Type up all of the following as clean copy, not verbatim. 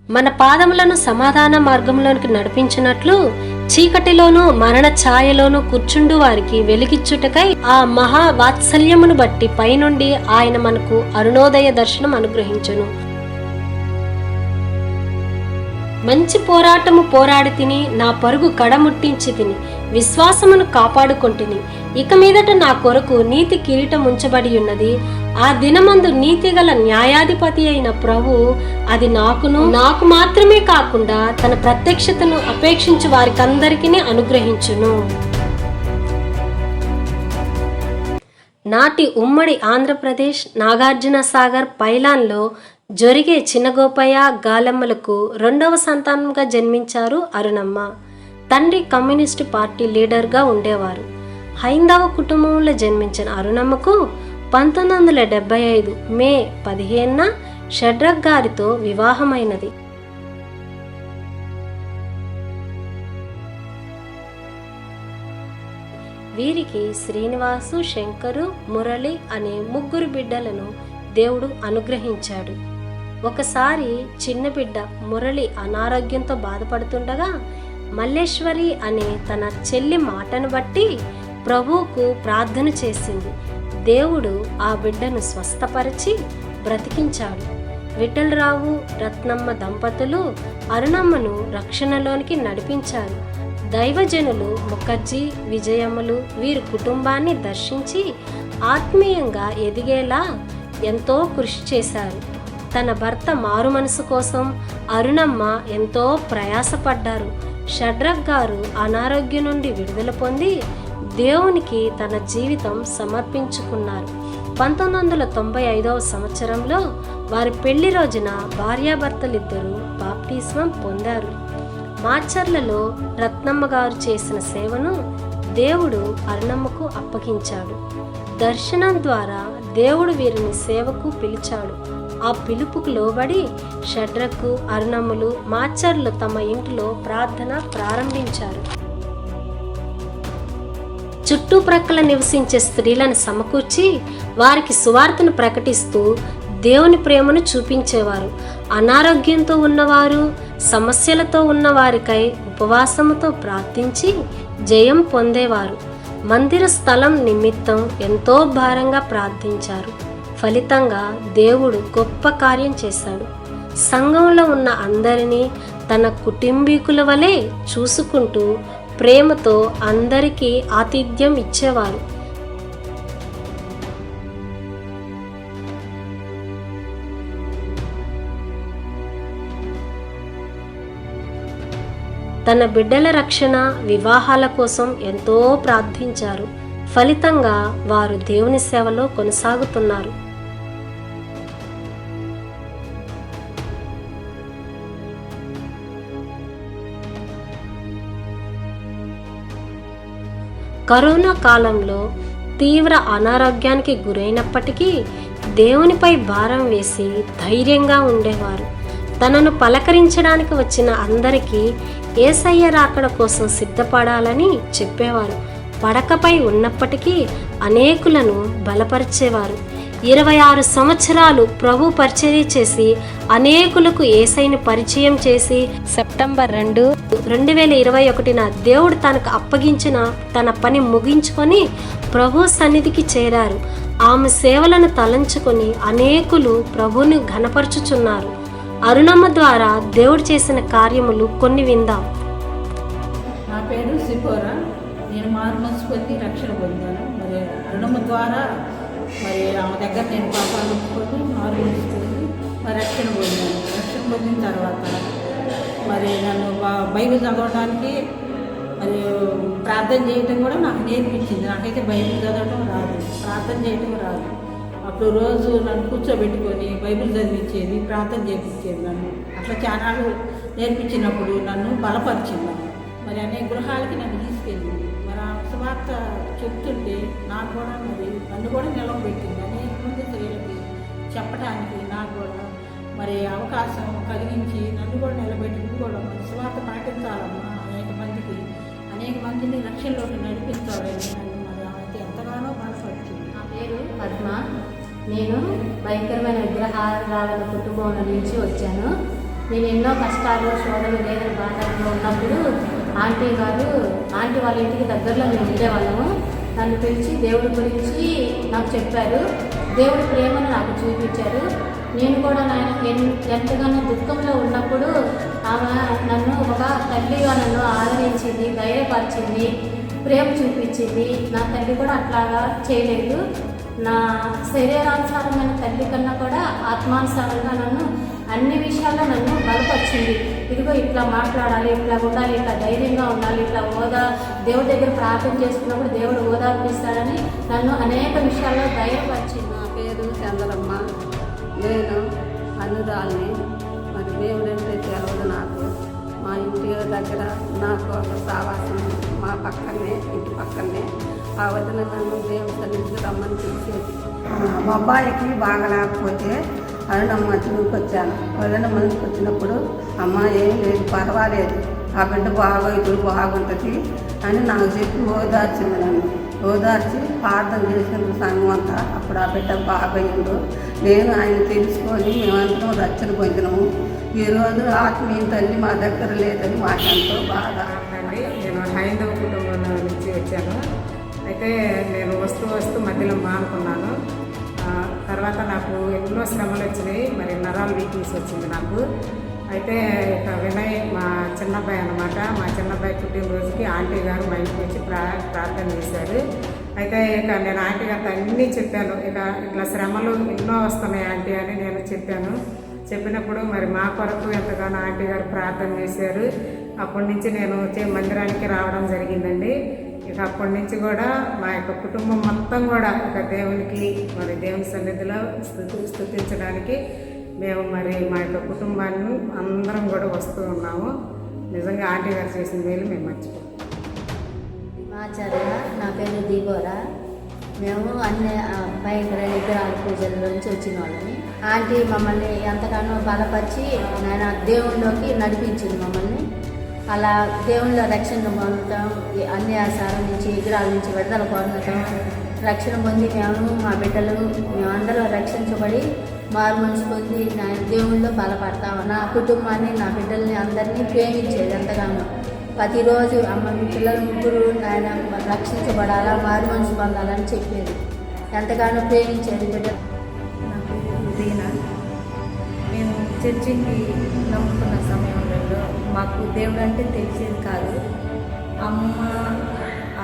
మన పాదములను సమాధాన మార్గంలోనికి నడిపించినట్లు చీకటిలోను మరణ ఛాయలోను కూర్చుండు వారికి వెలిగిచ్చుటకై ఆ మహా వాత్సల్యమును బట్టి పైనుండి ఆయన మనకు అరుణోదయ దర్శనం అనుగ్రహించును. మంచి పోరాటము పోరాడి తిని, నా పరుగు కడముట్టించి తిని, విశ్వాసమును కాపాడుకొంటిని. ఇక మీదట నా కొరకు నీతి కిరీటం ఉంచబడి ఉన్నది. ఆ దినమందు నీతిగల న్యాయాధిపతి అయిన ప్రభు అది నాకు మాత్రమే కాకుండా తన ప్రత్యక్షతను అపేక్షించు వారికందరికీ అనుగ్రహించును. నాటి ఉమ్మడి ఆంధ్రప్రదేశ్ నాగార్జున సాగర్ పైలాన్లో జరిగే చిన్నగోపయ్య గాలమ్మలకు రెండవ సంతానంగా జన్మించారు అరుణమ్మ. తండ్రి కమ్యూనిస్టు పార్టీ లీడర్గా ఉండేవారు. హైందవ కుటుంబంలో జన్మించిన అరుణమ్మకు 1975 మే 15న షడ్రక్ గారితో వివాహమైనది. వీరికి శ్రీనివాసు, శంకరు, మురళి అనే 3 బిడ్డలను దేవుడు అనుగ్రహించాడు. ఒకసారి చిన్న బిడ్డ మురళి అనారోగ్యంతో బాధపడుతుండగా మల్లేశ్వరి అనే తన చెల్లి మాటను బట్టి ప్రభువుకు ప్రార్థన చేసింది. దేవుడు ఆ బిడ్డను స్వస్థపరిచి బ్రతికించాడు. విఠలరావు, రత్నమ్మ దంపతులు అరుణమ్మను రక్షణలోనికి నడిపించారు. దైవజనులు ముఖర్జీ, విజయమ్మలు వీరి కుటుంబాన్ని దర్శించి ఆత్మీయంగా ఎదిగేలా ఎంతో కృషి చేశారు. తన భర్త మారు మనసు కోసం అరుణమ్మ ఎంతో ప్రయాసపడ్డారు. షడ్రక్ గారు అనారోగ్యం నుండి విడుదల పొంది దేవునికి తన జీవితం సమర్పించుకున్నారు. 1995వ సంవత్సరంలో వారి పెళ్లి రోజున భార్యాభర్తలిద్దరూ బాప్టిస్మం పొందారు. మాచర్లలో రత్నమ్మ గారు చేసిన సేవను దేవుడు అరుణమ్మకు అప్పగించాడు. దర్శనం ద్వారా దేవుడు వీరిని సేవకు పిలిచాడు. ఆ పిలుపుకు లోబడి షడ్రకు, అరుణమ్మలు మాచర్లు తమ ఇంటిలో ప్రార్థన ప్రారంభించారు. చుట్టుప్రక్కల నివసించే స్త్రీలను సమకూర్చి వారికి సువార్తను ప్రకటిస్తూ దేవుని ప్రేమను చూపించేవారు. అనారోగ్యంతో ఉన్నవారు, సమస్యలతో ఉన్నవారికై ఉపవాసముతో ప్రార్థించి జయం పొందేవారు. మందిర స్థలం నిమిత్తం ఎంతో భారంగా ప్రార్థించారు. ఫలితంగా దేవుడు గొప్ప కార్యం చేశాడు. సంఘంలో ఉన్న అందరినీ తన కుటుంబీకుల వలె చూసుకుంటూ ప్రేమతో అందరికీ ఆతిథ్యం ఇచ్చేవారు. తన బిడ్డల రక్షణ, వివాహాల కోసం ఎంతో ప్రార్థించారు. ఫలితంగా వారు దేవుని సేవలో కొనసాగుతున్నారు. కరోనా కాలంలో తీవ్ర అనారోగ్యానికి గురైనప్పటికీ దేవునిపై భారం వేసి ధైర్యంగా ఉండేవారు. తనను పలకరించడానికి వచ్చిన అందరికీ యేసయ్య రాకడ కోసం సిద్ధపడాలని చెప్పేవారు. పడకపై ఉన్నప్పటికీ అనేకులను బలపరిచేవారు. 26 సంవత్సరాలు ప్రభు పరిచర్య చేసి అనేకులకు యేసయ్యను పరిచయం చేసి సెప్టెంబర్ 2, 2021న దేవుడు తనకు అప్పగించిన తన పని ముగించుకొని ప్రభు సన్నిధికి చేరారు. ఆమె సేవలను తలంచుకొని అనేకులు ప్రభువుని ఘనపరచుచున్నారు. అరుణమ్మ ద్వారా దేవుడు చేసిన కార్యములు కొన్ని విందాం. నా పేరు సిపోరా. నేను మారు మనసు పొంది రక్షణ పొందాను. మరి అరుణమ్మ ద్వారా ఆమె దగ్గర నేను పాపాలు ఒప్పుకొని మారు మనసు పొంది రక్షణ పొందాను. రక్షణ పొందిన తర్వాత నన్ను బైబిల్ చదవడానికి ప్రార్థన చేయటం కూడా నాకు నేర్పించింది. నాకైతే బైబిల్ చదవడం రాదు, ప్రార్థన చేయటం రాదు. అప్పుడు రోజు నన్ను కూర్చోబెట్టుకొని బైబిల్ చదివించేది, ప్రార్థన చేయించేది. నన్ను అట్లా ఛానల్ నేర్పించినప్పుడు నన్ను బలపరిచింది. అనేక గృహాలకి నన్ను తీసుకెళ్ళింది. ఆ సువార్త చెప్తుంటే నాకు కూడా నన్ను కూడా నిలవబెట్టింది. అనేక మంది స్త్రీలకి చెప్పడానికి నాకు కూడా అవకాశం కలిగించి నన్ను కూడా నిలబెట్టి కూడా సువార్త పాటించాలమ్మా, అనేక మందిని రక్షణలోకి నడిపించాలని నన్ను అయితే ఎంతగానో బలపరిచింది. నా పేరు పద్మ. నేను భయంకరమైన విగ్రహారాధన కుటుంబంలో నుంచి వచ్చాను. నేను ఎన్నో కష్టాలు శోధనలు వేదన బాధల్లో ఉన్నప్పుడు ఆంటీ వాళ్ళ ఇంటికి దగ్గరలో మేము ఉండేవాళ్ళము. నన్ను పిలిచి దేవుడి గురించి నాకు చెప్పారు, దేవుడి ప్రేమను నాకు చూపించారు. నేను కూడా ఎంతగానో దుఃఖంలో ఉన్నప్పుడు ఆమె నన్ను ఒక తల్లిగా నన్ను ఆదరించింది, ధైర్యపరిచింది, ప్రేమ చూపించింది. నా తల్లి కూడా అట్లాగా చేయలేదు. నా శరీరానుసారమైన తల్లి కన్నా కూడా ఆత్మానుసారంగా నన్ను అన్ని విషయాల్లో నన్ను బలపరిచింది. ఇదిగో ఇట్లా మాట్లాడాలి, ఇట్లా ఉండాలి, ఇట్లా ధైర్యంగా ఉండాలి, ఇట్లా దేవుడి దగ్గర ప్రార్థన చేసుకున్నప్పుడు దేవుడు ఓదార్పిస్తాడని నన్ను అనేక విషయాల్లో ధైర్యపరిచింది. నా పేరు చంద్రమ్మ, నేను అనురాల్ని. మరి దేవుడు అంటే తెలవదు నాకు. మా ఇంటి దగ్గర నాకు ఒక సావాసం మా పక్కనే, ఇంటి పక్కనే. ఆ వదిన నన్ను దేవుడి సన్నిధికి రమ్మని పిలిచేది. మా అబ్బాయికి బాగా లేకపోతే అరుణమ్మ మందుకు వచ్చాను. అరుణ మందుకు వచ్చినప్పుడు అమ్మ ఏం లేదు, పర్వాలేదు, ఆ బిడ్డ ఇప్పుడు బాగుంటుంది అని నాకు చెప్పి ఓదార్చింది. నన్ను ఓదార్చి ప్రార్థన చేసినందుకు సంఘం అంతా అప్పుడు ఆ బిడ్డ బాగయ్యిండు. నేను ఆయన తెలుసుకొని మేమందరం రక్షణ పొందినాము. ఈరోజు ఆత్మీయ తల్లి మా దగ్గర లేదని మాకెంతో బాధ. నేను హైందవ కుటుంబం నుంచి వచ్చాను. అయితే నేను వస్తూ మధ్యలో మానుకున్నాను. తర్వాత నాకు ఎన్నో శ్రమలు వచ్చినాయి. మరి నరాల వీక్నెస్ వచ్చింది నాకు. అయితే ఇక వినయ్ మా చిన్నబ్బాయి అన్నమాట. మా చిన్నబ్బాయి పుట్టినరోజుకి ఆంటీ గారు మా ఇంటికి వచ్చి ప్రార్థన చేశారు. అయితే ఇక నేను ఆంటీ గారితో అన్నీ చెప్పాను. ఇక ఇట్లా శ్రమలు ఎన్నో వస్తున్నాయి ఆంటీ అని నేను చెప్పినప్పుడు మరి మా కొరకు ఎంతగానో ఆంటీ గారు ప్రార్థన చేశారు. అప్పటి నుంచి నేను మందిరానికి రావడం జరిగిందండి. ఇక అప్పటి నుంచి కూడా మా యొక్క కుటుంబం మొత్తం కూడా ఇక దేవునికి మరి దేవుని సన్నిధిలో స్తుతించడానికి మేము మరి మా యొక్క కుటుంబాన్ని అందరం కూడా వస్తూ ఉన్నాము. నిజంగా ఆంటీ గారు చేసిన మేలు మేము మర్చిపోతాం. ఆచార్య, నా పేరు దీపోరా. మేము అన్ని భయంకర విగ్రహాల పూజల నుంచి వచ్చిన వాళ్ళని. ఆంటీ మమ్మల్ని ఎంతగానో బలపరిచి ఆయన దేవుళ్ళలోకి నడిపించింది మమ్మల్ని. అలా దేవుళ్ళ రక్షణ పొందటం, అన్ని ఆసారం నుంచి విగ్రహాల నుంచి విడుదల పొందటం, రక్షణ పొంది మేము మా బిడ్డలు మేమందరం రక్షించబడి మారు మనసు పొంది దేవుళ్ళలో బలపడతాము. నా కుటుంబాన్ని, నా బిడ్డల్ని అందరినీ ప్రేమించేది ఎంతగానో. ప్రతిరోజు అమ్మ మీ పిల్లలు ముగ్గురు నాయన రక్షించబడాలా, మారు మనసు పొందాలని చెప్పేది. ఎంతగానో ప్రేమించేది బిడ్డ. నా పేరు దీనా. మేము చర్చికి నమ్ముకున్న సమయంలో మాకు దేవుడు అంటే తెలిసేది కాదు. అమ్మ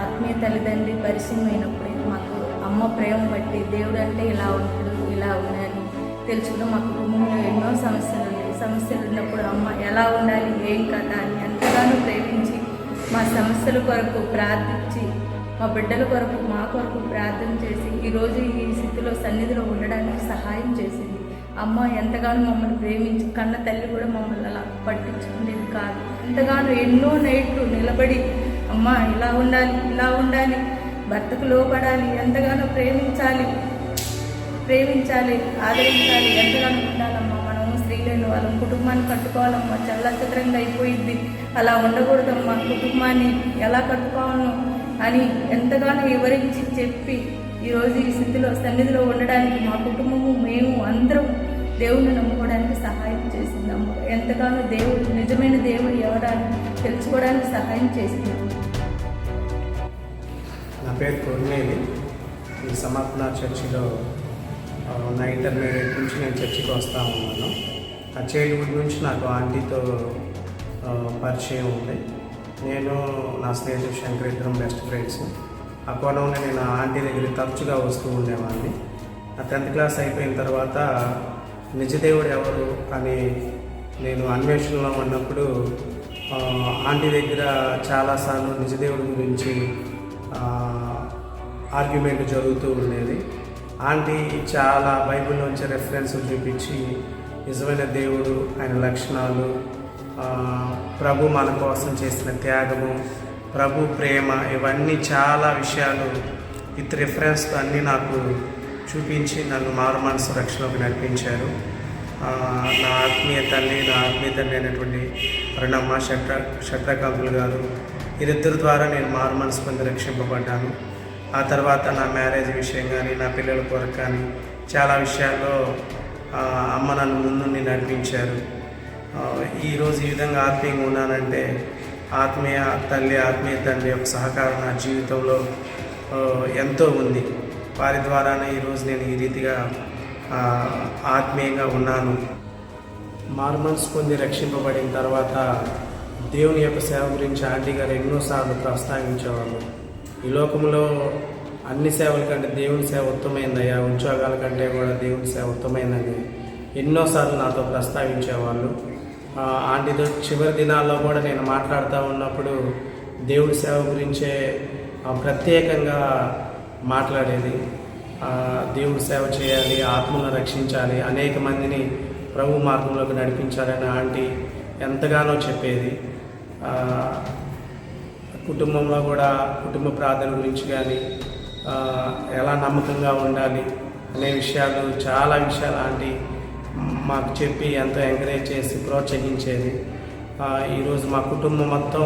ఆత్మీయ తల్లిదండ్రి పరిచయమైనప్పుడే మాకు అమ్మ ప్రేమ బట్టి దేవుడు అంటే ఇలా ఉంటాడు, ఇలా ఉన్నాయని తెలుసుకుని మా కుటుంబంలో ఎన్నో సమస్యలు ఉన్నప్పుడు అమ్మ ఎలా ఉండాలి, ఏం కథ అని ఎంతగానో ప్రేమించి మా సమస్యల కొరకు ప్రార్థించి మా బిడ్డల కొరకు మా కొరకు ప్రార్థన చేసి ఈరోజు ఈ స్థితిలో సన్నిధిలో ఉండడానికి సహాయం చేసింది. అమ్మ ఎంతగానో మమ్మల్ని ప్రేమించి కన్న తల్లి కూడా మమ్మల్ని అలా పట్టించుకునేది కాదు. ఎంతగానో ఎన్నో నైట్లు నిలబడి అమ్మ ఇలా ఉండాలి, భర్తకు లోపడాలి, ఎంతగానో ప్రేమించాలి, ఆదరించాలి, ఎంతగానో ఉండాలమ్మా. మనము స్త్రీలైన వాళ్ళం కుటుంబాన్ని కట్టుకోవాలమ్మా, చల్లచద్రంగా అయిపోయింది, అలా ఉండకూడదమ్మా, కుటుంబాన్ని ఎలా కట్టుకోవాలను అని ఎంతగానో వివరించి చెప్పి ఈరోజు ఈ స్థితిలో సన్నిధిలో ఉండడానికి మా కుటుంబము మేము అందరం దేవుణ్ణి నమ్ముకోవడానికి సహాయం చేసిందమ్మ. ఎంతగానో నిజమైన దేవుడు ఎవరని తెలుసుకోవడానికి సహాయం చేసిందమ్మ. నా పేరు కొన్నేది. ఈ సమాపన చర్చిలో నా ఇంటర్మీడియట్ నుంచి నేను చర్చికి వస్తూ ఉన్నాను. ఆ చైల్డ్హుడ్ నుంచి నాకు ఆంటీతో పరిచయం ఉంది. నేను నా స్నేహితుడు శంకర్ ఇద్దరం బెస్ట్ ఫ్రెండ్స్. ఆ కోణంలో నేను ఆంటీ దగ్గరికి తరచుగా వస్తూ ఉండేవాడిని. నా 10th క్లాస్ అయిపోయిన తర్వాత నిజదేవుడు ఎవరు అని నేను అన్వేషణలో ఉన్నప్పుడు ఆంటీ దగ్గర చాలాసార్లు నిజదేవుడి గురించి ఆర్గ్యుమెంట్ జరుగుతూ ఉండేది. ఆంటీ చాలా బైబిల్లోంచి రెఫరెన్స్లు చూపించి నిజమైన దేవుడు, ఆయన లక్షణాలు, ప్రభు మన కోసం చేసిన త్యాగము, ప్రభు ప్రేమ, ఇవన్నీ చాలా విషయాలు విత్ రెఫరెన్స్తో అన్నీ నాకు చూపించి నన్ను మారు మనసు రక్షణకు నడిపించారు. నా ఆత్మీయ తల్లి అయినటువంటి అరుణమ్మ, షట్రకాంతులు గారు, వీరిద్దరి ద్వారా నేను మారు మనసు పొంది రక్షింపబడ్డాను. ఆ తర్వాత నా మ్యారేజ్ విషయం కానీ, నా పిల్లల కొరకు కానీ చాలా విషయాల్లో అమ్మ నన్ను ముందుండి నడిపించారు. ఈరోజు ఈ విధంగా ఆత్మీయంగా ఉన్నానంటే ఆత్మీయ తల్లి ఆత్మీయ తండ్రి యొక్క సహకారం నా జీవితంలో ఎంతో ఉంది. వారి ద్వారానే ఈరోజు నేను ఈ రీతిగా ఆత్మీయంగా ఉన్నాను. మారుమనసు పొంది రక్షింపబడిన తర్వాత దేవుని యొక్క సేవ గురించి ఆంటీ గారు ఎన్నోసార్లు ప్రస్తావించేవాళ్ళు. ఈ లోకంలో అన్ని సేవల కంటే దేవుని సేవ ఉత్తమైందయ్యా, ఉద్యోగాల కంటే కూడా దేవుని సేవ ఉత్తమైందని ఎన్నోసార్లు నాతో ప్రస్తావించేవాళ్ళు. ఆంటీతో చివరి దినాల్లో కూడా నేను మాట్లాడుతూ ఉన్నప్పుడు దేవుడి సేవ గురించే ప్రత్యేకంగా మాట్లాడేది. దేవుడి సేవ చేయాలి, ఆత్మలను రక్షించాలి, అనేక మందిని ప్రభు మార్గంలోకి నడిపించాలని ఆంటీ ఎంతగానో చెప్పేది. కుటుంబంలో కూడా కుటుంబ ప్రార్థన గురించి కానీ ఎలా నమ్మకంగా ఉండాలి అనే విషయాలు, చాలా విషయాలు ఆంటీ మాకు చెప్పి ఎంతో ఎంకరేజ్ చేసి ప్రోత్సహించేది. ఈరోజు మా కుటుంబం మొత్తం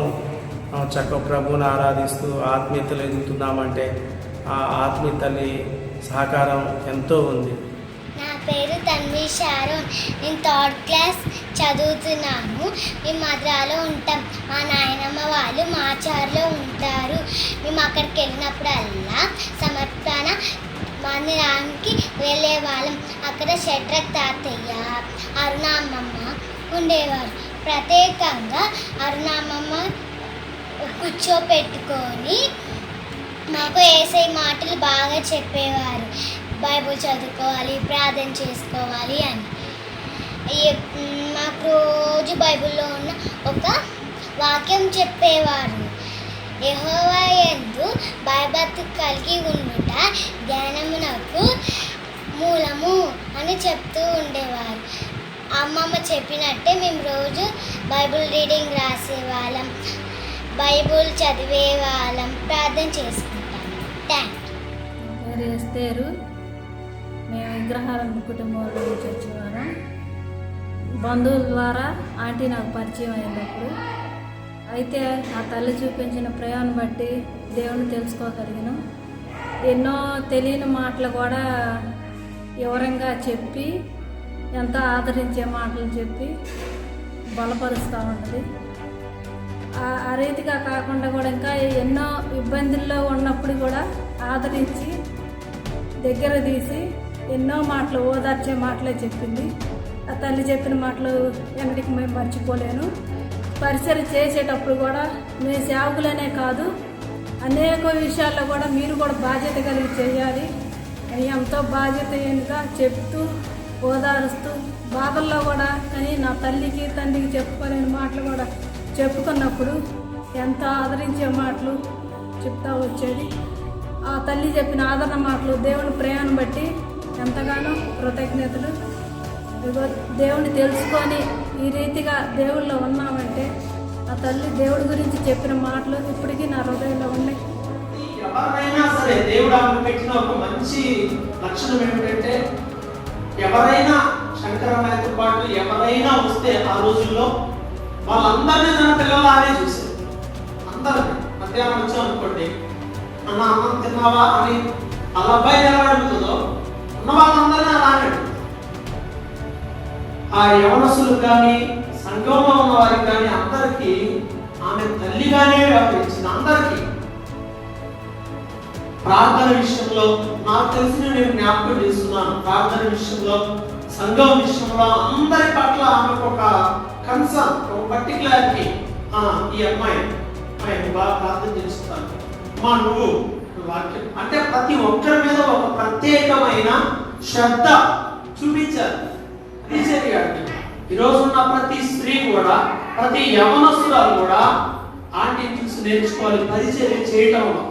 చక్కగా ప్రభువుని ఆరాధిస్తూ ఆత్మీయతలు ఎదుగుతున్నామంటే ఆ ఆత్మీయ తల్లి సహకారం ఎంతో ఉంది. నా పేరు తన్వి షారోన్. నేను 3rd క్లాస్ చదువుతున్నాను. మేము మద్రాలో ఉంటాం. మా నాయనమ్మ వాళ్ళు మాచార్లో ఉంటారు. మేము అక్కడికి వెళ్ళినప్పుడల్లా సమర్పణ మందిరానికి వెళ్ళే వాళ్ళం. అక్కడ షడ్రక్ తాతయ్య, అరుణామమ్మ ఉండేవారు. ప్రత్యేకంగా అరుణామమ్మ కూర్చోపెట్టుకొని మాకు యేసయ్య మాటలు బాగా చెప్పేవారు. బైబిల్ చదువుకోవాలి, ప్రార్థన చేసుకోవాలి అని. మాకు రోజు బైబిల్లో ఉన్న ఒక వాక్యం చెప్పేవారు. యెహోవా యందు భయభక్తి కలిగి ఉండుట జ్ఞానమునకు మూలము అని చెప్తూ ఉండేవారు. అమ్మమ్మ చెప్పినట్టే మేము రోజు బైబిల్ రీడింగ్ రాసేవాళ్ళం, బైబిల్ చదివేవాళ్ళం, ప్రార్థన చేసుకుంటాం. Thank you. పేరు ఎస్తేరు. మేము విగ్రహాల కుటుంబంలో నుంచి వచ్చేవారు. బంధువుల ద్వారా ఆంటీ నాకు పరిచయం అయినప్పుడు అయితే ఆ తల్లి చూపించిన ప్రేమను బట్టి దేవుని తెలుసుకోగలిగాను. ఎన్నో తెలియని మాటలు కూడా వివరంగా చెప్పి ఎంతో ఆదరించే మాటలు చెప్పి బలపరుస్తూ ఉంటుంది. ఆ రీతిగా కాకుండా కూడా ఇంకా ఎన్నో ఇబ్బందుల్లో ఉన్నప్పుడు కూడా ఆదరించి దగ్గర తీసి ఎన్నో మాటలు, ఓదార్చే మాటలే చెప్పింది. ఆ తల్లి చెప్పిన మాటలు ఎన్నటికి మేము మర్చిపోలేను. పరిచయం చేసేటప్పుడు కూడా మీ సేవకులనే కాదు, అనేక విషయాల్లో కూడా మీరు కూడా బాధ్యత కలిగి చేయాలి అని ఎంతో బాధ్యతగా చెప్తూ ఓదారుస్తూ, బాధల్లో కూడా కానీ నా తల్లికి తండ్రికి చెప్పుకోలేని మాటలు కూడా చెప్పుకున్నప్పుడు ఎంతో ఆదరించే మాటలు చెప్తూ వచ్చేది. ఆ తల్లి చెప్పిన ఆదరణ మాటలు దేవుని ప్రేమను బట్టి ఎంతగానో కృతజ్ఞతలు. దేవుని తెలుసుకొని ఈ రీతిగా దేవుళ్ళో ఉన్నామంటే ఆ తల్లి దేవుడి గురించి చెప్పిన మాటలు ఇప్పటికీ నా హృదయంలో ఉన్నాయి. ఎవరైనా సరే దేవుడు ఆమె పెట్టిన ఒక మంచి లక్షణం ఏమిటంటే, ఎవరైనా శంకరన్నయ్యతో పాటు ఎవరైనా వస్తే ఆ రోజుల్లో వాళ్ళందరినీ తన పిల్లలానే చూశారు. అందరినీ మధ్యాహ్నం వచ్చాం అనుకోండి, అన్న అన్నం తిన్నావా అని వాళ్ళ అబ్బాయి ఎలా అడుగుతుందో ఉన్న వాళ్ళందరినీ అలానే అడుగుతుంది. ఆ యవనస్తులకు కానీ సంఘంలో ఉన్న వారికి కానీ అందరికీ ఆమె తల్లిగానే వ్యవహరించింది. అందరికీ ప్రార్థన విషయంలో నాకు తెలిసిన నేను జ్ఞాపకం చేస్తున్నాను. ప్రార్థన విషయంలో, సంఘం విషయంలో అందరి పట్ల ఆమెకు ఒక కన్సర్న్, ఒక పర్టికులారిటీ. ఈ అమ్మాయి బాగా ప్రార్థన చేస్తాను మా నువ్వు వాక్యం అంటే ప్రతి ఒక్కరి మీద ఒక ప్రత్యేకమైన శ్రద్ధ చూపించారు. ఈరోజు ఉన్న ప్రతి స్త్రీ కూడా, ప్రతి యవనస్తురాలు కూడా ఆంటీని చూసి నేర్చుకోవాలి. పరిచర్య చేయటంలో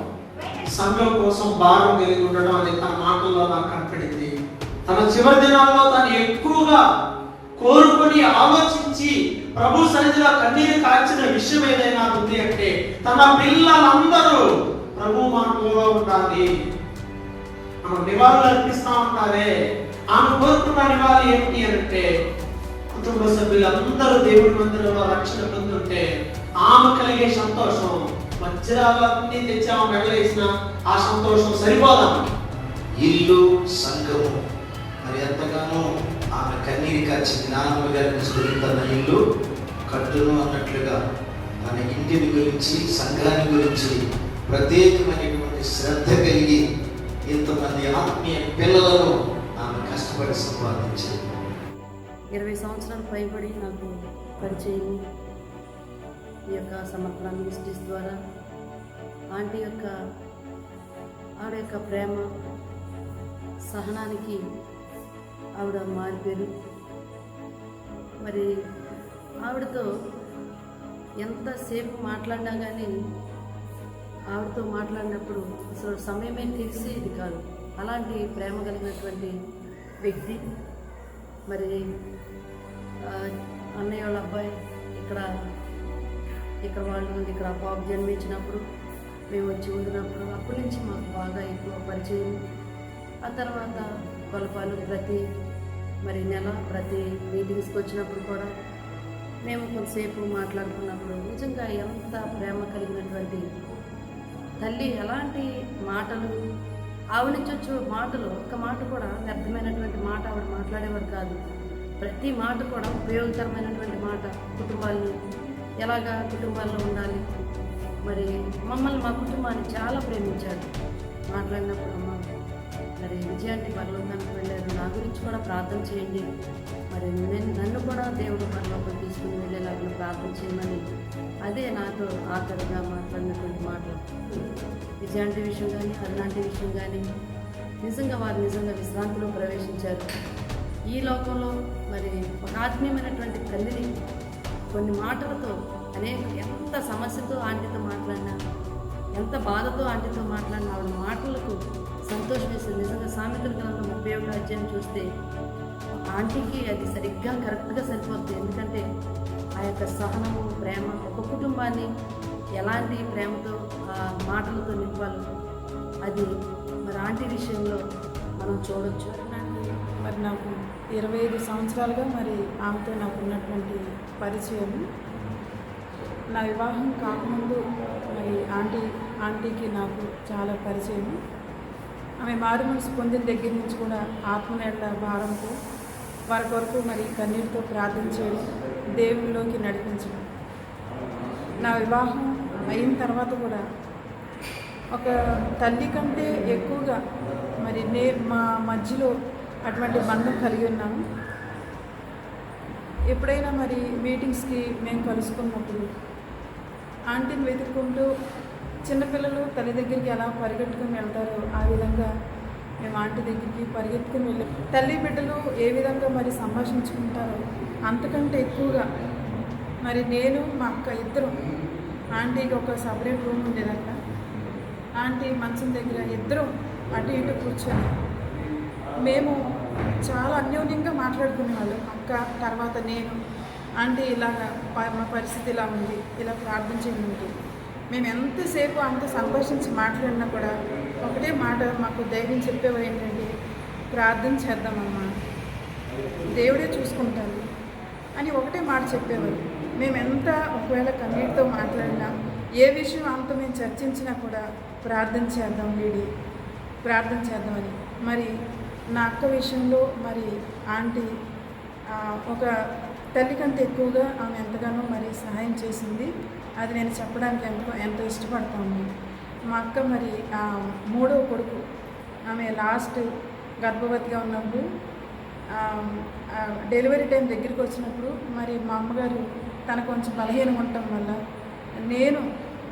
సంఘం కోసం భారం కలిగి ఉండడం అనేది తన మాటల్లో నాకు కనపడింది. తన చివరి దినాల్లో తను ఎక్కువగా కోరుకొని ఆలోచించి ప్రభు సన్నిధిలో కన్నీరు కార్చిన విషయం ఏదైనా ఉంది అంటే తన పిల్లలందరూ ప్రభు మాటల్లో ఉండాలి. మనం నివాళులు అర్పిస్తా ఉంటారే, ఆమె కోరుకున్న నివాళి ఏంటి అంటే కుటుంబ సభ్యులందరూ దేవుడి మందిరంలో రక్షణ పొందుంటే ఆమె కలిగే సంతోషం వజ్రాలన్నీ తెచ్చి ఆమె మెడలేసిన ఆ సంతోషం సరిపోదాం. ఇల్లు సంఘము మరి ఎంతగానో ఆమె కన్నీరు కార్చి జ్ఞానము గారికి దొరుకుతున్న ఇల్లు కట్టును అన్నట్లుగా మన ఇంటిని గురించి, సంఘాన్ని గురించి ప్రత్యేకమైనటువంటి శ్రద్ధ కలిగి ఇంతమంది ఆత్మీయ పిల్లలను ఆమె కష్టపడి సంపాదించింది. 20 సంవత్సరాలు పైబడి నాకు పరిచయం ఈ యొక్క సమర్పణ మినిస్ట్రీస్ ద్వారా. ఆవిడ యొక్క ప్రేమ, సహనానికి ఆవిడ మారిపోయారు. మరి ఆవిడతో ఎంతసేపు మాట్లాడినా కానీ ఆవిడతో మాట్లాడినప్పుడు అసలు సమయమే తెలిసేది కాదు. అలాంటి ప్రేమ కలిగినటువంటి వ్యక్తి. మరి అన్నయ్య వాళ్ళ అబ్బాయి ఇక్కడ వాళ్ళు ఇక్కడ పాప జన్మించినప్పుడు మేము వచ్చి ఉండినప్పుడు అప్పటి నుంచి మాకు బాగా ఎక్కువ పరిచయం. ఆ తర్వాత కొలపాలు ప్రతి మీటింగ్స్కి వచ్చినప్పుడు కూడా మేము కొంతసేపు మాట్లాడుకున్నప్పుడు నిజంగా ఎంత ప్రేమ కలిగినటువంటి తల్లి. ఎలాంటి మాటలు ఆవిడ నుంచి వచ్చే మాటలు, ఒక్క మాట కూడా వ్యర్థమైనటువంటి మాట ఆవిడ మాట్లాడేవారు కాదు. ప్రతి మాట కూడా ఉపయోగకరమైనటువంటి మాట. కుటుంబాల్లో ఉండాలి. మరి మమ్మల్ని, మా కుటుంబాన్ని చాలా ప్రేమించాడు. మాట్లాడినప్పుడు మరి విజయాన్ని పరలోకానికి వెళ్ళారు, నా గురించి కూడా ప్రార్థన చేయండి, మరి నన్ను కూడా దేవుడు పరలోకం తీసుకుని వెళ్ళేలాగా ప్రార్థన చేయమని అదే నాతో ఆఖరిగా మాట్లాడినటువంటి మాటలు. విజయాంటి విషయం కానీ, అరుణాంటి విషయం కానీ వారు నిజంగా విశ్రాంతిలో ప్రవేశించారు. ఈ లోకంలో మరి ఒక ఆత్మీయమైనటువంటి తల్లిని కొన్ని మాటలతో ఎంత సమస్యతో ఆంటీతో మాట్లాడినా, ఎంత బాధతో ఆంటీతో మాట్లాడినా ఆవిడ మాటలకు సంతోషం వేస్తుంది. నిజంగా సామెతల గ్రంథం 31వ అధ్యాయం చూస్తే ఆంటీకి అది సరిగ్గా కరెక్ట్గా సరిపోతుంది. ఎందుకంటే ఆ యొక్క సహనము, ప్రేమ, ఒక కుటుంబాన్ని ఎలాంటి ప్రేమతో మాటలతో నింపాలో అది మరి ఆంటీ విషయంలో మనం చూడొచ్చు. మరి నాకు 25 సంవత్సరాలుగా మరి ఆమెతో నాకు ఉన్నటువంటి పరిచయం. నా వివాహం కాకముందు మరి ఆంటీకి నాకు చాలా పరిచయం. ఆమె మారు మనసు పొందిన దగ్గర నుంచి కూడా ఆత్మనేళ్ల భారంతో వారి కొరకు మరి కన్నీటితో ప్రార్థన చేయడం, దేవునిలోకి నడిపించడం. నా వివాహం అయిన తర్వాత కూడా ఒక తల్లి కంటే ఎక్కువగా మరి మా మధ్యలో అటువంటి బంధం కలిగి ఉన్నాను. ఎప్పుడైనా మరి మీటింగ్స్కి మేము కలుసుకున్నప్పుడు ఆంటీని వెతుక్కుంటూ చిన్నపిల్లలు తల్లి దగ్గరికి ఎలా పరిగెట్టుకుని వెళ్తారో ఆ విధంగా మేము ఆంటీ దగ్గరికి పరిగెత్తుకుని వెళ్ళాం. తల్లి బిడ్డలు ఏ విధంగా మరి సంభాషించుకుంటారో అంతకంటే ఎక్కువగా మరి నేను, మా అక్క ఇద్దరు, ఆంటీకి ఒక సపరేట్ రూమ్ ఉండేది అక్కడ. ఆంటీ మంచం దగ్గర ఇద్దరు అటు ఇటు కూర్చొని మేము చాలా అన్యోన్యంగా మాట్లాడుకునేవాళ్ళం. అక్క తర్వాత నేను, ఆంటీ ఇలాగా మా పరిస్థితి ఇలా ఉంది, ఇలా ప్రార్థన చేయమంటే మేము ఎంతసేపు అంత సంభాషించి మాట్లాడినా కూడా ఒకటే మాట మాకు ధైర్యం చెప్పేవారు ఏంటంటే, ప్రార్థన చేద్దామమ్మా, దేవుడే చూసుకుంటారు అని ఒకటే మాట చెప్పేవారు. మేము ఎంత ఒకవేళ కన్నీటితో మాట్లాడినా, ఏ విషయం ఆమెతో మేము చర్చించినా కూడా ప్రార్థన చేద్దాం లేడీ, ప్రార్థన చేద్దామని. మరి నా అక్క విషయంలో మరి ఆంటీ ఒక తల్లి కంటే ఎక్కువగా ఆమె ఎంతగానో మరి సహాయం చేసింది. అది నేను చెప్పడానికి ఎంతో ఇష్టపడతాను. మా అక్క మరి 3వ కొడుకు, ఆమె లాస్ట్ గర్భవతిగా ఉన్నప్పుడు డెలివరీ టైం దగ్గరికి వచ్చినప్పుడు మరి మా అమ్మగారు తనకు కొంచెం బలహీనం ఉండటం వల్ల నేను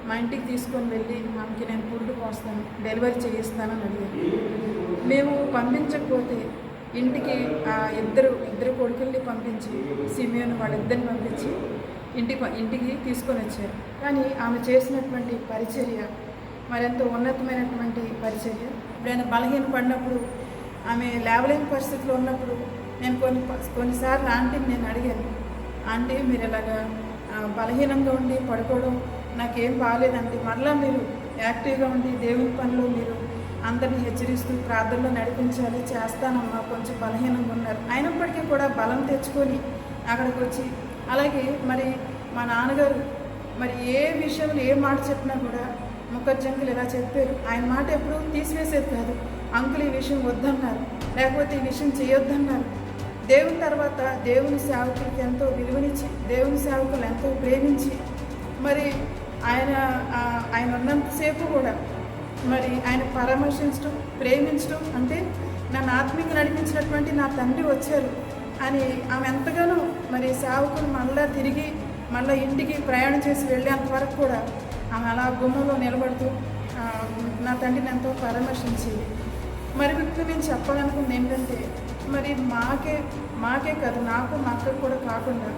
మా ఇంటికి తీసుకొని వెళ్ళి ఆమెకి నేను పురుడు పోస్తాను, డెలివరీ చేయిస్తానని అడిగాను. మేము పంపించకపోతే ఇంటికి ఇద్దరు కొడుకుల్ని పంపించి, సిమియోను వాళ్ళిద్దరిని పంపించి ఇంటికి తీసుకొని వచ్చారు. కానీ ఆమె చేసినటువంటి పరిచర్య మరెంతో ఉన్నతమైనటువంటి పరిచర్య. ఎప్పుడైనా బలహీన పడినప్పుడు, ఆమె లేవలేని పరిస్థితిలో ఉన్నప్పుడు నేను కొన్నిసార్లు ఆంటీని నేను అడిగాను, ఆంటీ మీరు ఇలాగా బలహీనంగా ఉండి పడుకోవడం నాకేం బాగాలేదంటే, మరలా మీరు యాక్టివ్గా ఉండి దేవుని పనిలో మీరు అందరినీ హెచ్చరిస్తూ ప్రార్థనలో నడిపించాలి, చేస్తానమ్మా, కొంచెం బలహీనంగా ఉన్నారు. అయినప్పటికీ కూడా బలం తెచ్చుకొని అక్కడికి వచ్చి, అలాగే మరి మా నాన్నగారు మరి ఏ విషయంలో ఏ మాట చెప్పినా కూడా ముఖర్జంకులు ఇలా చెప్పారు. ఆయన మాట ఎప్పుడూ తీసివేసేది కాదు. అంకుల్ ఈ విషయం వద్దన్నారు, లేకపోతే ఈ విషయం చేయొద్దన్నారు. దేవుని తర్వాత దేవుని సేవకులకి ఎంతో విలువనిచ్చి దేవుని సేవకులు ఎంతో ప్రేమించి మరి ఆయన ఉన్నంతసేపు కూడా మరి ఆయన పరామర్శించడం ప్రేమించడం అంటే నన్ను ఆత్మీయంగా నడిపించినటువంటి నా తండ్రి వచ్చారు అని ఆమె ఎంతగానో మరి సేవకులు మళ్ళీ ఇంటికి ప్రయాణం చేసి వెళ్ళేంత వరకు కూడా ఆమె అలా గుమ్మంలో నిలబడుతూ నా తండ్రిని ఎంతో పరామర్శించేది. మరి మీకు నేను చెప్పాలనుకుంది ఏంటంటే మరి మాకే కాదు, నాకు మా అక్కకు కూడా కాకుండా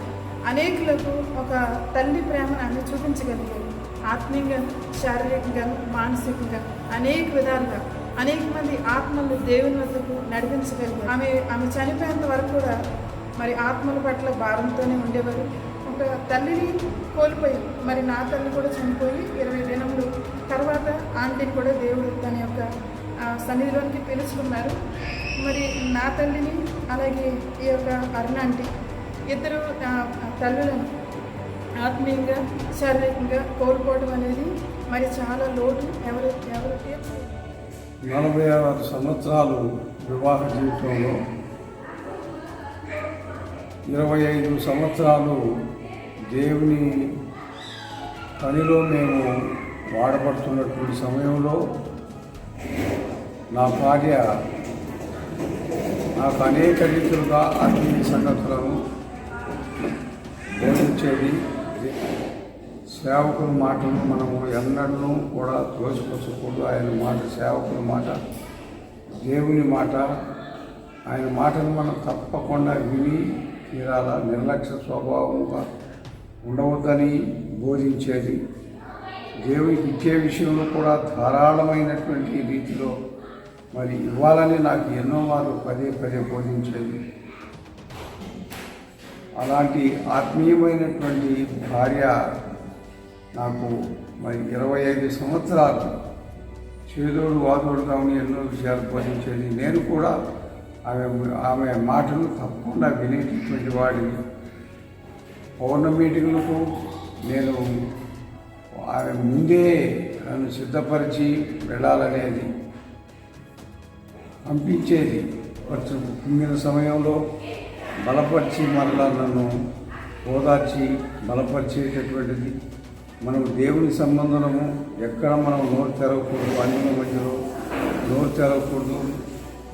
అనేకులకు ఒక తల్లి ప్రేమను ఆమె చూపించగలిగారు. ఆత్మీయంగా, శారీరకంగా, మానసికంగా అనేక విధాలుగా అనేక మంది ఆత్మలు దేవుని వద్దకు నడిపించగలిగారు. ఆమె చనిపోయేంత వరకు కూడా మరి ఆత్మల పట్ల భారంతోనే ఉండేవారు. ఒక తల్లిని కోల్పోయి మరి నా తల్లి కూడా చనిపోయి 20 దినములు తర్వాత ఆంటీని కూడా దేవుడు తన యొక్క సన్నిధిలోనికి పిలుచుకున్నారు. మరి నా తల్లిని అలాగే ఈ యొక్క అరుణాంటీ ఇద్దరు తల్లులను ఆత్మీయంగా శారీరకంగా కోల్పోవడం అనేది మరి చాలా లోటు ఎవరు తీర్చలేదు. 46 సంవత్సరాలు వివాహ జీవితంలో 25 సంవత్సరాలు దేవుని పనిలో మేము వాడబడుతున్నటువంటి సమయంలో నా భార్య నాకు అనేక రీతులుగా ఆత్మీయ సంగతులను బోధించేది. సేవకుల మాటలు మనము ఎన్నడూ కూడా తోసిపుచ్చకూడదు. ఆయన మాట, సేవకుల మాట, దేవుని మాట, ఆయన మాటను మనం తప్పకుండా విని తీరాల. నిర్లక్ష్య స్వభావంగా ఉండవద్దని బోధించేది. దేవునికి ఇచ్చే విషయంలో కూడా ధారాళమైనటువంటి రీతిలో మరి ఇవ్వాలని నాకు ఎన్నో మార్లు పదే బోధించేది. అలాంటి ఆత్మీయమైనటువంటి భార్య నాకు మరి 25 సంవత్సరాలు చేదోడు వాదోడుగా ఉండి ఎన్నో విషయాలు బోధించేది. నేను కూడా ఆమె మాటలు తప్పకుండా వినేటటువంటి వాడిని. పౌర్ణమి మీటింగులకు నేను ఆమె ముందే నన్ను సిద్ధపరిచి వెళ్ళాలనేది పంపించేది. కొంచెం కుంగిన సమయంలో బలపరిచి మరలా నన్ను ఓదార్చి బలపరిచేటటువంటిది. మనం దేవుని సంబంధము ఎక్కడ మనం నోరు తెరవకూడదు, అన్యుల మధ్యలో నోరు తెరవకూడదు,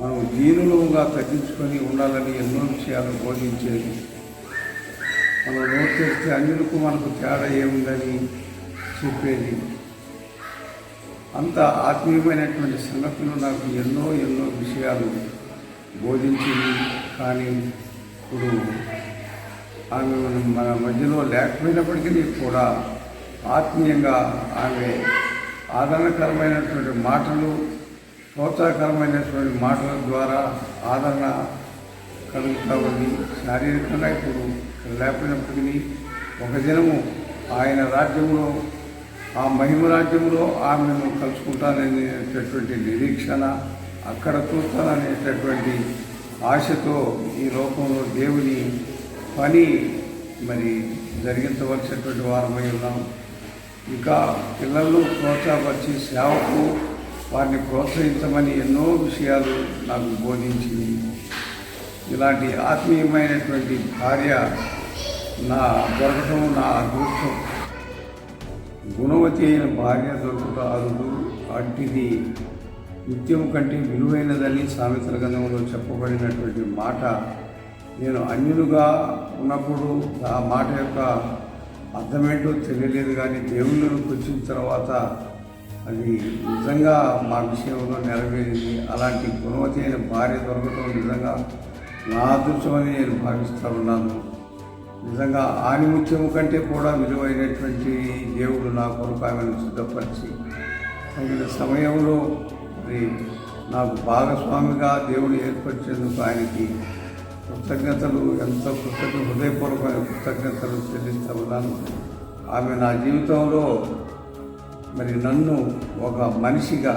మనం దీనులుగా తగ్గించుకొని ఉండాలని ఎన్నో విషయాలు బోధించేది. మనం నోరు తెరిస్తే అన్యులకు మనకు తేడా ఏముందని చెప్పేది. అంత ఆత్మీయమైనటువంటి సంగతులు నాకు ఎన్నో విషయాలు బోధించింది. కానీ ఇప్పుడు ఆమె మన మధ్యలో లేకపోయినప్పటికీ కూడా ఆత్మీయంగా ఆమె ఆదరణకరమైనటువంటి మాటలు, ప్రోత్సాహకరమైనటువంటి మాటల ద్వారా ఆదరణ కలుగుతూ ఉంది. శారీరకంగా ఇప్పుడు లేకపోయినప్పటికీ ఒక దినము ఆయన రాజ్యంలో, ఆ మహిమ రాజ్యంలో ఆమెను కలుసుకుంటాననేటటువంటి నిరీక్షణ, అక్కడ చూస్తాననేటటువంటి ఆశతో ఈ లోకంలో దేవుని పని మరి జరిగించవలసినటువంటి వారమై ఉన్నాం. ఇంకా పిల్లలను ప్రోత్సాహపరిచి సేవకు వారిని ప్రోత్సహించమని ఎన్నో విషయాలు నాకు బోధించింది. ఇలాంటి ఆత్మీయమైనటువంటి భార్య నా దొరకటం నా అదృష్టం. గుణవతి అయిన భార్య దొరుకుట అరుదు, అట్టిది నిత్యం కంటే విలువైనదని సామెతల గ్రంథంలో చెప్పబడినటువంటి మాట నేను అన్యులుగా ఉన్నప్పుడు ఆ మాట యొక్క అర్థమేంటో తెలియలేదు. కానీ దేవుళ్ళకి వచ్చిన తర్వాత అది నిజంగా మా విషయంలో నెరవేరింది. అలాంటి గుణవతి అయిన భార్య దొరకటం నిజంగా నా అదృష్టమని నేను భావిస్తూ ఉన్నాను. నిజంగా ఆనిముత్యము కంటే కూడా విలువైనటువంటి దేవుడు నా కొరకు ఆమెను సిద్ధపరిచి తగిన సమయంలో మరి నాకు భాగస్వామిగా దేవుడు ఏర్పరిచేందుకు ఆయనకి కృతజ్ఞతలు, ఎంతో హృదయపూర్వకమైన కృతజ్ఞతలు చెల్లిస్తూ ఉన్నాను. ఆమె నా జీవితంలో మరి నన్ను ఒక మనిషిగా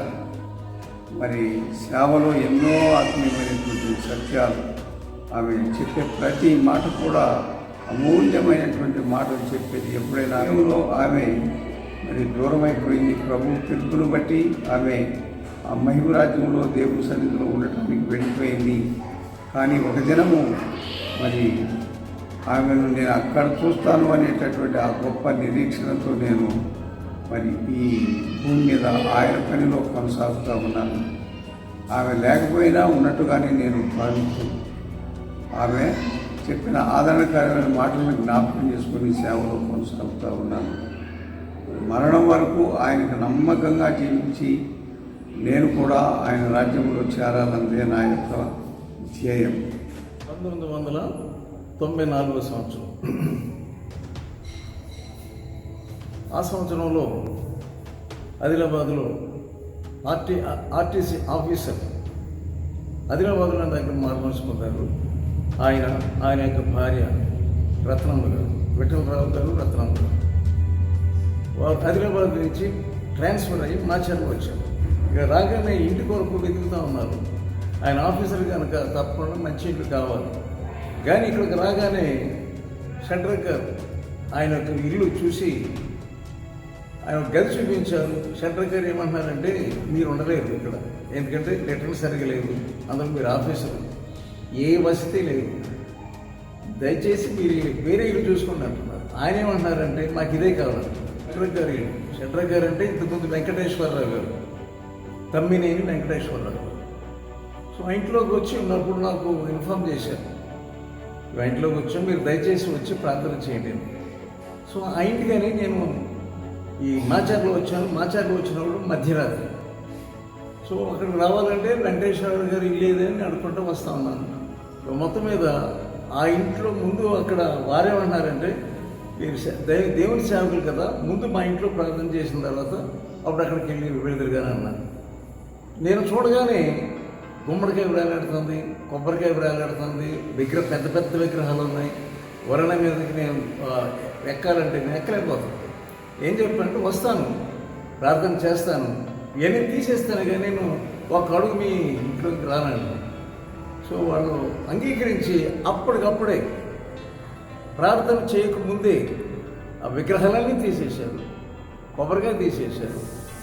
మరి సేవలో ఎన్నో ఆత్మీయమైనటువంటి సత్యాలు, ఆమె చెప్పే ప్రతి మాట కూడా అమూల్యమైనటువంటి మాటలు చెప్పేది. ఎప్పుడైనా ఆమె మరి దూరమైపోయింది. ప్రభు పిలుపును బట్టి ఆమె ఆ మహిమరాజ్యంలో దేవుని సన్నిధిలో ఉండటానికి వెళ్ళిపోయింది. కానీ ఒక దినము మరి ఆమెను నేను అక్కడ చూస్తాను అనేటటువంటి ఆ గొప్ప నిరీక్షణతో నేను మరి ఈ భూమి మీద ఆయన పనిలో కొనసాగుతూ ఉన్నాను. ఆమె లేకపోయినా ఉన్నట్టుగానే నేను భావిస్తూ ఆమె చెప్పిన ఆదరణకరమైన మాటలను జ్ఞాపకం చేసుకుని సేవలో కొనసాగుతూ ఉన్నాను. మరణం వరకు ఆయనకు నమ్మకంగా జీవించి నేను కూడా ఆయన రాజ్యంలో చేరాలన్నదే నా యొక్క ధ్యేయం. 1994 సంవత్సరం. ఆ సంవత్సరంలో ఆదిలాబాద్లో ఆర్టీసీ ఆఫీసర్ ఆదిలాబాద్లో నా దగ్గర మార్మర్చుకుంటారు. ఆయన యొక్క భార్య రత్నమ్మ గారు, విఠలరావు గారు, రత్నమ్మ గారు. వారు ఆదిలాబాద్ నుంచి ట్రాన్స్ఫర్ అయ్యి మాచర్లకు వచ్చారు. ఇక రాగానే ఇంటి కొరకు వెతుకుతూ ఉన్నారు. ఆయన ఆఫీసర్ కనుక తప్పకుండా మంచి ఇంటి కావాలి. కానీ ఇక్కడికి రాగానే షట్రక్ గారు ఆయన యొక్క ఇల్లు చూసి ఆయన గది చూపించారు. షట్రక్ గారు ఏమంటున్నారంటే, మీరు ఉండలేరు ఇక్కడ, ఎందుకంటే లెటర్ సరిగా లేదు, అందులో మీరు ఆఫీసర్, ఏ వసతి లేదు, దయచేసి మీరు వేరే ఇల్లు చూసుకోండి అంటున్నారు. ఆయన ఏమంటున్నారంటే, మాకు ఇదే కావాలి. షట్రక్ గారు అంటే ఇంతకుముందు వెంకటేశ్వరరావు గారు, తమ్మినేని వెంకటేశ్వరరావు గారు. సో ఆ ఇంట్లోకి వచ్చి ఉన్నప్పుడు నాకు ఇన్ఫామ్ చేశారు, ఆ ఇంట్లోకి వచ్చాం, మీరు దయచేసి వచ్చి ప్రార్థన చేయండి. సో ఆ ఇంటికని నేను ఈ మాచర్లో వచ్చాను. మాచర్లో వచ్చినప్పుడు మధ్యరాత్రి. సో అక్కడికి రావాలంటే వెంకటేశ్వరరావు గారు ఇల్లేదని అనుకుంటూ వస్తూ ఉన్నాను. మొత్తం మీద ఆ ఇంట్లో ముందు అక్కడ వారేమన్నారంటే, మీరు దేవుని సేవకులు కదా, ముందు మా ఇంట్లో ప్రార్థన చేసిన తర్వాత అప్పుడు అక్కడికి వెళ్ళి వెళ్తురుగానే అన్నారు. నేను చూడగానే గుమ్మడికాయ వేలాడుతుంది, కొబ్బరికాయ వేలాడుతుంది, పెద్ద పెద్ద విగ్రహాలు ఉన్నాయి. వరణ మీదకి నేను ఎక్కాలంటే నేను ఎక్కలేకపోతాను. ఏం చెప్పానంటే, వస్తాను, ప్రార్థన చేస్తాను, ఇవన్నీ తీసేస్తాను, కానీ నేను ఒక అడుగు మీ ఇంట్లోకి రానండి. సో వాళ్ళు అంగీకరించి అప్పటికప్పుడే ప్రార్థన చేయకముందే ఆ విగ్రహాలన్నీ తీసేశారు, కొబ్బరికాయ తీసేశారు,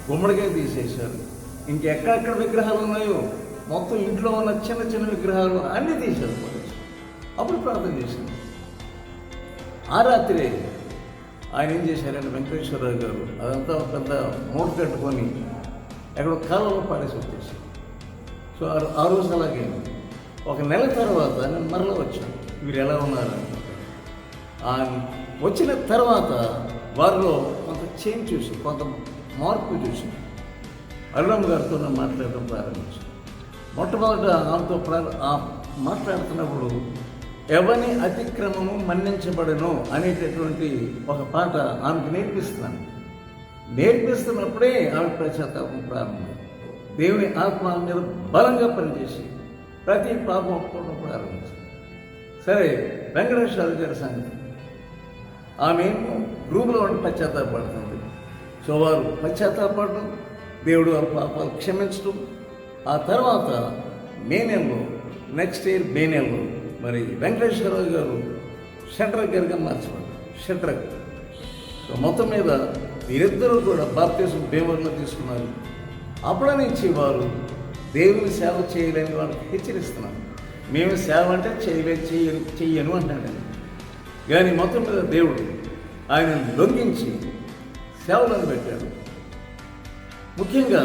గుమ్మడికాయ తీసేశారు, ఇంకెక్కడెక్కడ విగ్రహాలు ఉన్నాయో మొత్తం ఇంట్లో ఉన్న చిన్న చిన్న విగ్రహాలు అన్నీ తీశారు. అప్పుడు ప్రార్థన చేశాను. ఆ రాత్రి ఆయన ఏం చేశారంటే, వెంకటేశ్వరరావు గారు అదంతా పెద్ద మూట కట్టుకొని ఎక్కడో కాలంలో పాడేసి వచ్చేసారు. సో ఆ రోజు అలాగే ఒక నెల తర్వాత నేను మరలా వచ్చాను, వీరు ఎలా ఉన్నారని. వచ్చిన తర్వాత వారిలో కొంత చేంజ్ చూసి, కొంత మార్పు చూసి అరుణమ్మ గారితో నేను మాట్లాడడం ప్రారంభించాను. మొట్టమొదట ఆమెతో మాట్లాడుతున్నప్పుడు, ఎవని అతిక్రమము మన్నించబడను అనేటటువంటి ఒక పాట ఆమెకు నేర్పిస్తున్నప్పుడే ఆమె పశ్చాత్తాపం ప్రారంభం. దేవుని ఆత్మ మీద బలంగా పనిచేసి ప్రతి పాపం ఒప్పుకోవడం ప్రారంభించింది. సరే, వెంకటేశ్వర గారి సంగతి, ఆమె గ్రూపులో ఉండి పశ్చాత్తాపడుతుంది. సో వారు పశ్చాత్తాపడడం, దేవుడు వారి పాపాలు క్షమించడం. ఆ తర్వాత మే నెలలో, నెక్స్ట్ ఇయర్ మే నెలలో మరి వెంకటేశ్వరరావు గారు షట్రక్ గారిగా మార్చబడ్డారు. షట్రక్. సో మొత్తం మీద వీరిద్దరూ కూడా బాప్తిజం భీమవరంలో తీసుకున్నారు. అప్పటి నుంచి వారు దేవుని సేవ చేయలేని వాళ్ళకి హెచ్చరిస్తున్నారు. మేము సేవ అంటే చెయ్యను అంటున్నాడు. కానీ మొత్తం మీద దేవుడు ఆయన లొంగించి సేవలను పెట్టాడు. ముఖ్యంగా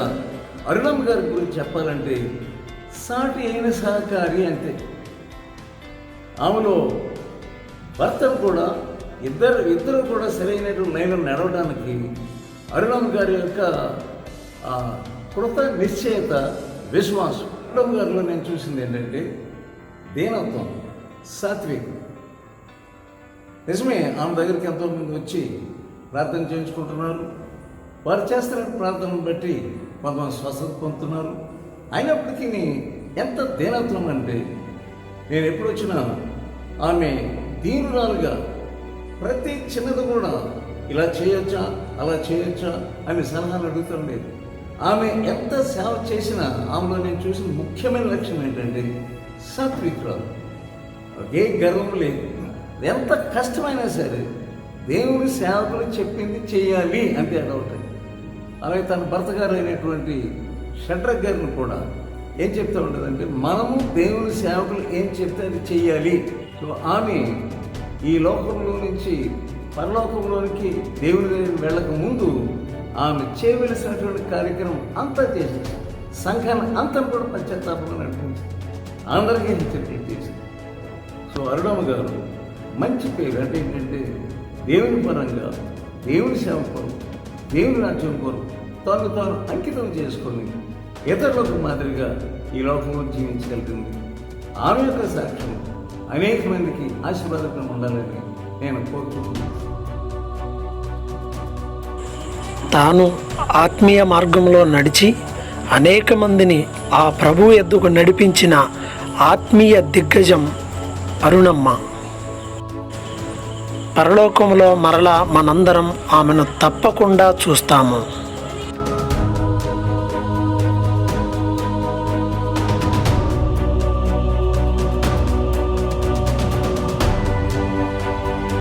అరుణమ్మ గారి గురించి చెప్పాలంటే, సాటి అయిన సహకారి అంతే. ఆమెలో భర్తను కూడా ఇద్దరు కూడా సరైనటువంటి లైన్లో నడవడానికి అరుణమ్మ గారి యొక్క కృత నిశ్చయత, విశ్వాసం. అరుణమ్మ గారిలో నేను చూసింది ఏంటంటే, దీనత్వం, సాత్వికం. నిజమే, ఆమె దగ్గరికి ఎంతోమంది వచ్చి ప్రార్థన చేయించుకుంటున్నారు. వారు చేస్తున్న ప్రార్థనను బట్టి కొంతమంది స్వస్థత పొందుతున్నారు. అయినప్పటికీ ఎంత దీనత్వం అంటే, నేను ఎప్పుడు వచ్చినా ఆమె దీనురాలుగా ప్రతి చిన్నది కూడా ఇలా చేయొచ్చా, అలా చేయొచ్చా అని సలహాలు అడుగుతుండేది. ఆమె ఎంత సేవ చేసినా ఆమెలో నేను చూసిన ముఖ్యమైన లక్షణం ఏంటంటే, సాత్వికురాలు. ఏ గర్వం లేదు. ఎంత కష్టమైనా సరే దేవుని సేవకులు చెప్పింది చేయాలి అంతే అదొకటి. అలాగే తన భర్త గారు అయినటువంటి షట్రక్ గారిని కూడా ఏం చెప్తూ ఉంటుందంటే, మనము దేవుని సేవకులు ఏం చెప్తే అది చెయ్యాలి. సో ఆమె ఈ లోకంలో నుంచి పరలోకంలోనికి దేవుని దగ్గరికి వెళ్ళక ముందు ఆమె చేయవలసినటువంటి కార్యక్రమం అంతా చేసేసి సంఘాన్ని అంతా కూడా పశ్చాత్తాపంగా నడిపించింది, అందరికీ హెచ్చరికలు చేసింది. సో అరుణమ్మ గారు మంచి పేరు అంటే ఏంటంటే దేవుని పరంగా, దేవుని సేవ కొరకు, దేవుని రాజ్యం కొరకు తాను అంకితం చేసుకొని ఇతరులకు మాదిరిగా ఈ లోకంలో జీవించగలిగింది. ఆమె యొక్క సాక్ష్యం అనేక మందికి ఆశీర్వాదకరం ఉండాలని నేను కోరుకుంటున్నాను. తాను ఆత్మీయ మార్గంలో నడిచి అనేక మందిని ఆ ప్రభు ఎద్దుకు నడిపించిన ఆత్మీయ దిగ్గజం అరుణమ్మ. పరలోకంలో మరలా మనందరం ఆమెను తప్పకుండా చూస్తాము.